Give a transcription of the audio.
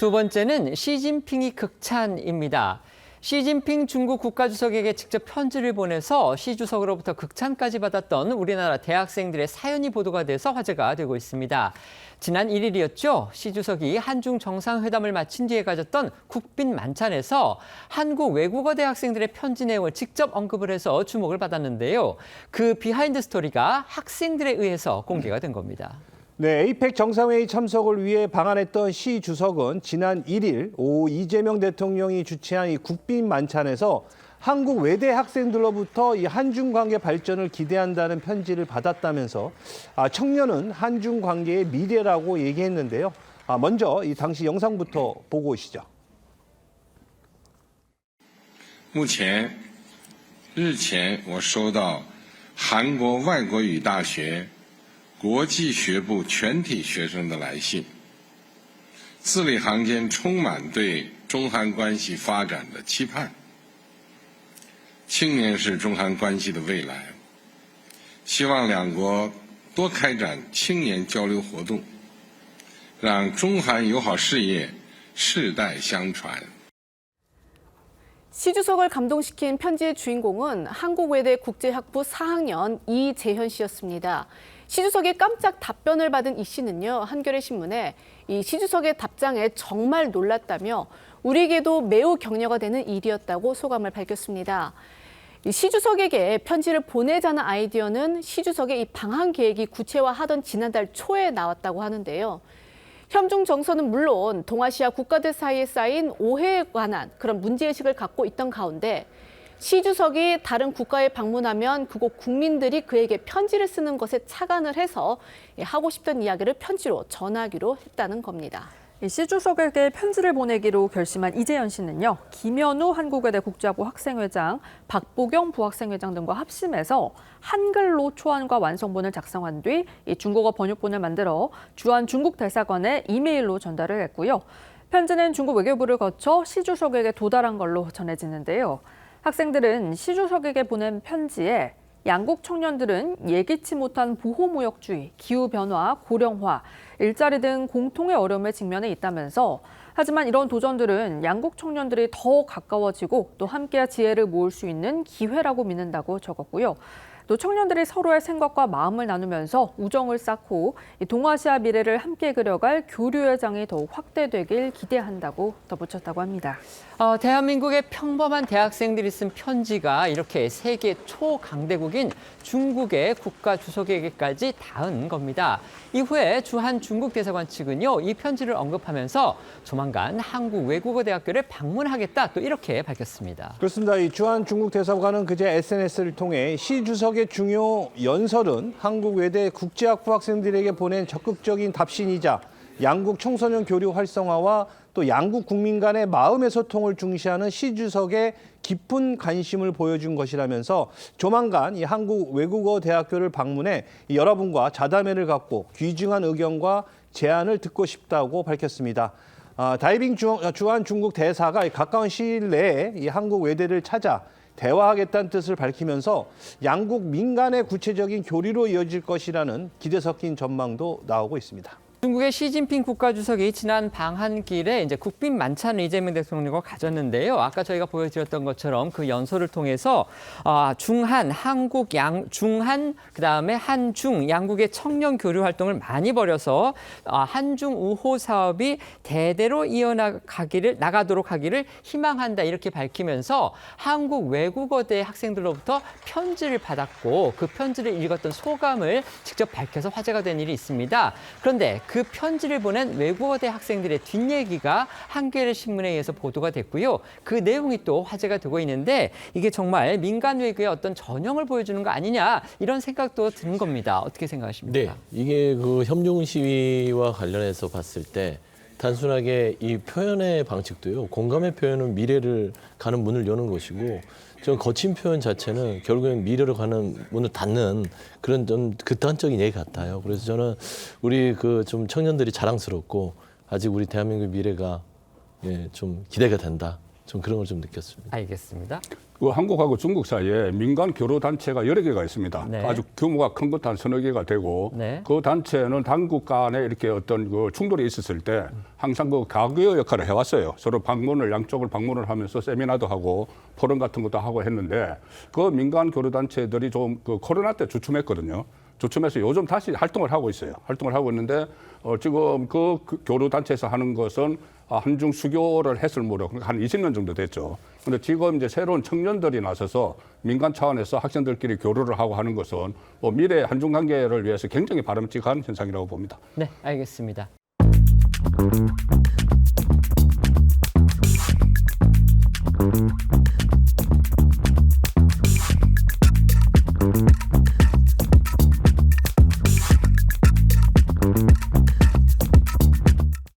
두 번째는 시진핑이 극찬입니다. 시진핑 중국 국가주석에게 직접 편지를 보내서 시 주석으로부터 극찬까지 받았던 우리나라 대학생들의 사연이 보도가 돼서 화제가 되고 있습니다. 지난 1일이었죠. 시 주석이 한중 정상회담을 마친 뒤에 가졌던 국빈 만찬에서 한국 외국어 대학생들의 편지 내용을 직접 언급을 해서 주목을 받았는데요. 그 비하인드 스토리가 학생들에 의해서 공개가 된 겁니다. 네, 에이펙 정상회의 참석을 위해 방한했던 시 주석은 지난 1일 오후 이재명 대통령이 주최한 이 국빈 만찬에서 한국 외대 학생들로부터 이 한중 관계 발전을 기대한다는 편지를 받았다면서 청년은 한중 관계의 미래라고 얘기했는데요. 먼저 이 당시 영상부터 보고 오시죠. 目前日前我收到韩国外国语大学 国际学部全体学生的来信，字里行间充满对中韩关系发展的期盼。青年是中韩关系的未来，希望两国多开展青年交流活动，让中韩友好事业世代相传。 시 주석을 감동시킨 편지의 주인공은 한국외대 국제학부 4학년 이재현 씨였습니다. 시 주석의 깜짝 답변을 받은 이 씨는요, 한겨레 신문에 이 시 주석의 답장에 정말 놀랐다며 우리에게도 매우 격려가 되는 일이었다고 소감을 밝혔습니다. 이 시 주석에게 편지를 보내자는 아이디어는 시 주석의 이 방한 계획이 구체화하던 지난달 초에 나왔다고 하는데요. 현중 정서는 물론 동아시아 국가들 사이에 쌓인 오해에 관한 그런 문제의식을 갖고 있던 가운데 시 주석이 다른 국가에 방문하면 그곳 국민들이 그에게 편지를 쓰는 것에 착안을 해서 하고 싶던 이야기를 편지로 전하기로 했다는 겁니다. 시 주석에게 편지를 보내기로 결심한 이재현 씨는요, 김현우 한국외대 국제학부 학생회장, 박보경 부학생회장 등과 합심해서 한글로 초안과 완성본을 작성한 뒤 이 중국어 번역본을 만들어 주한 중국 대사관에 이메일로 전달을 했고요. 편지는 중국 외교부를 거쳐 시 주석에게 도달한 걸로 전해지는데요. 학생들은 시 주석에게 보낸 편지에 양국 청년들은 예기치 못한 보호무역주의, 기후변화, 고령화, 일자리 등 공통의 어려움에 직면해 있다면서 하지만 이런 도전들은 양국 청년들이 더 가까워지고 또 함께할 지혜를 모을 수 있는 기회라고 믿는다고 적었고요. 또 청년들이 서로의 생각과 마음을 나누면서 우정을 쌓고 동아시아 미래를 함께 그려갈 교류의 장이 더욱 확대되길 기대한다고 덧붙였다고 합니다. 대한민국의 평범한 대학생들이 쓴 편지가 이렇게 세계 초강대국인 중국의 국가 주석에게까지 닿은 겁니다. 이후에 주한 중국 대사관 측은요, 이 편지를 언급하면서 조만간 한국 외국어 대학교를 방문하겠다 또 이렇게 밝혔습니다. 그렇습니다. 이 주한 중국 대사관은 그제 SNS를 통해 시 주석의 중요 연설은 한국 외대 국제학부 학생들에게 보낸 적극적인 답신이자 양국 청소년 교류 활성화와 또 양국 국민 간의 마음의 소통을 중시하는 시 주석의 깊은 관심을 보여준 것이라면서 조만간 이 한국 외국어 대학교를 방문해 여러분과 자담회를 갖고 귀중한 의견과 제안을 듣고 싶다고 밝혔습니다. 다이빙 주한 중국 대사가 가까운 시일 내에 이 한국 외대를 찾아 대화하겠다는 뜻을 밝히면서 양국 민간의 구체적인 교류로 이어질 것이라는 기대 섞인 전망도 나오고 있습니다. 중국의 시진핑 국가주석이 지난 방한길에 이제 국빈 만찬을 이재명 대통령과 가졌는데요. 아까 저희가 보여드렸던 것처럼 그 연설을 통해서 중한, 한국, 중한, 그다음에 한중 양국의 청년 교류 활동을 많이 벌여서 한중 우호 사업이 대대로 나가도록 하기를 희망한다 이렇게 밝히면서 한국 외국어대 학생들로부터 편지를 받았고 그 편지를 읽었던 소감을 직접 밝혀서 화제가 된 일이 있습니다. 그런데 그 편지를 보낸 외국어대 학생들의 뒷얘기가 한겨레 신문에 의해서 보도가 됐고요. 그 내용이 또 화제가 되고 있는데 이게 정말 민간 외교의 어떤 전형을 보여주는 거 아니냐 이런 생각도 드는 겁니다. 어떻게 생각하십니까? 네, 이게 그 협용 시위와 관련해서 봤을 때 단순하게 이 표현의 방식도요. 공감의 표현은 미래를 가는 문을 여는 것이고 좀 거친 표현 자체는 결국엔 미래로 가는 문을 닫는 그런 좀 극단적인 얘기 같아요. 그래서 저는 우리 그 좀 청년들이 자랑스럽고 아직 우리 대한민국 미래가 좀 기대가 된다. 좀 그런 걸 좀 느꼈습니다. 알겠습니다. 그 한국하고 중국 사이에 민간 교류 단체가 여러 개가 있습니다. 네. 아주 규모가 큰 것도 한 서너 개가 되고 네. 그 단체는 당국 간에 이렇게 어떤 그 충돌이 있었을 때 항상 그 가교 역할을 해왔어요. 서로 양쪽을 방문을 하면서 세미나도 하고 포럼 같은 것도 하고 했는데 그 민간 교류 단체들이 좀 그 코로나 때 주춤했거든요. 주춤해서 요즘 다시 활동을 하고 있어요. 활동을 하고 있는데 지금 그 교류 단체에서 하는 것은 한중 수교를 했을 무렵 한 20년 정도 됐죠. 근데 지금 이제 새로운 청년들이 나서서 민간 차원에서 학생들끼리 교류를 하고 하는 것은 뭐 미래 한중 관계를 위해서 굉장히 바람직한 현상이라고 봅니다. 네, 알겠습니다.